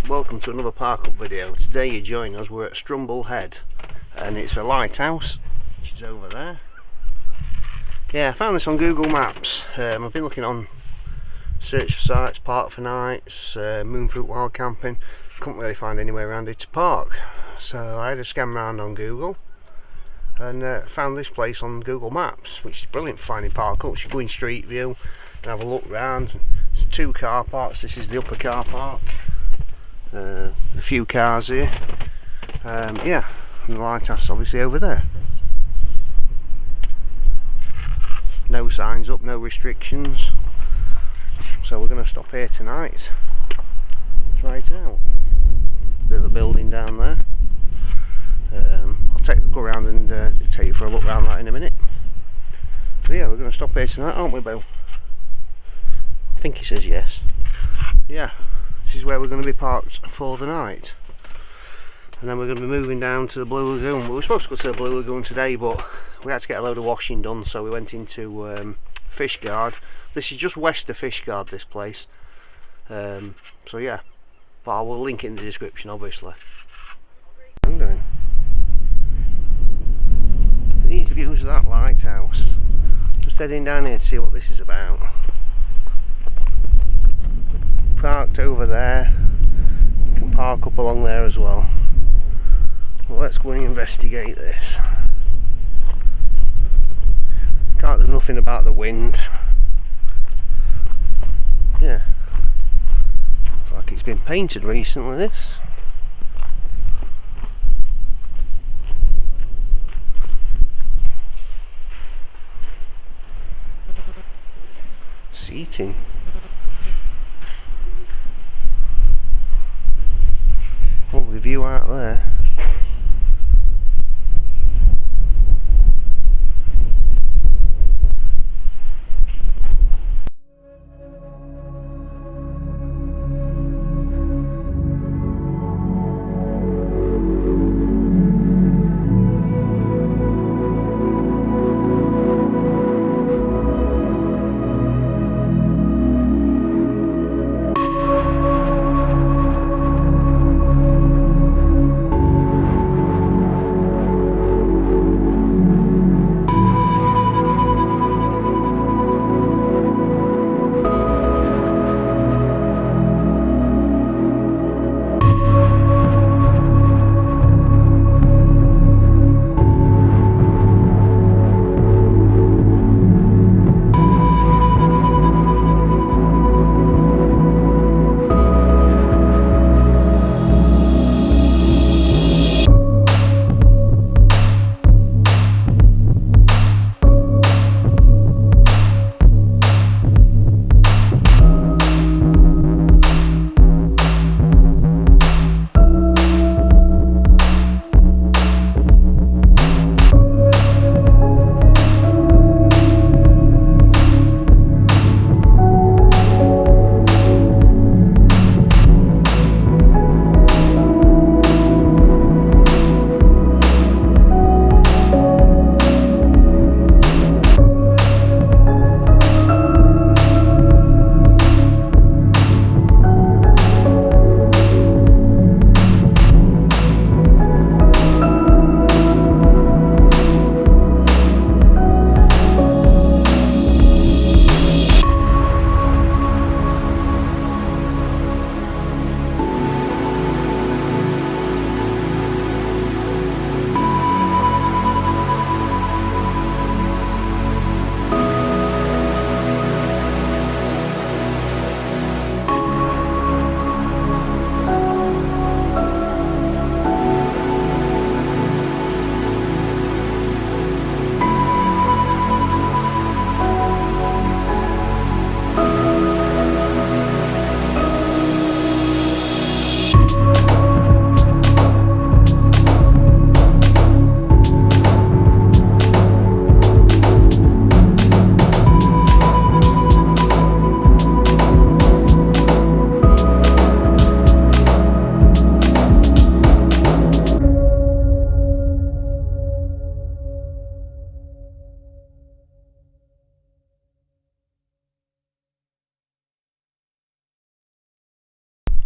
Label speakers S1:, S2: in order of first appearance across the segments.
S1: welcome to another park up video. Today you join us, we're at Strumble Head and it's a lighthouse which is over there. Yeah, I found this on Google Maps. I've been looking on search for sites, park for nights, moonfruit wild camping. Couldn't really find anywhere around here to park, so I had a scan around on Google and found this place on Google Maps, which is brilliant for finding park ups. You go in Street View and have a look round. There's two car parks. This is the upper car park. A few cars here. Yeah, and the lighthouse obviously over there. No signs up, no restrictions. So we're going to stop here tonight. Try it out. Bit of a building down there. I'll go around and take you for a look around that in a minute. So yeah, we're going to stop here tonight, aren't we, Bill? I think he says yes. Yeah, this is where we're going to be parked for the night. And then we're going to be moving down to the Blue Lagoon. We were supposed to go to the Blue Lagoon today, but we had to get a load of washing done, so we went into Fishguard. This is just west of Fishguard, this place. So yeah, but I will link it in the description, obviously. I'm doing these views of that lighthouse. Just heading down here to see what this is about. Parked over there. You can park up along there as well. Well, let's go and investigate this. Can't do nothing about the wind. Yeah, looks like it's been painted recently, this. Seating. Lovely view out there.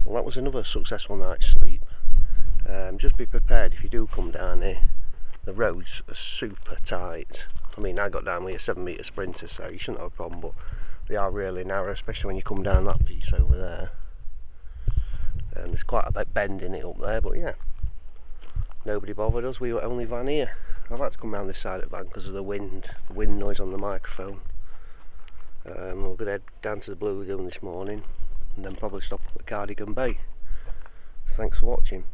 S1: Well, that was another successful night's sleep. Just be prepared if you do come down here. The roads are super tight. I mean, I got down with a 7-metre sprinter, so you shouldn't have a problem, but they are really narrow, especially when you come down that piece over there. There's quite a bit bend in it up there, but yeah, nobody bothered us. We were only van here. I've had to come round this side of the van because of the wind noise on the microphone. We're going to head down to the Blue Lagoon this morning and then probably stop at Cardigan Bay. Thanks for watching.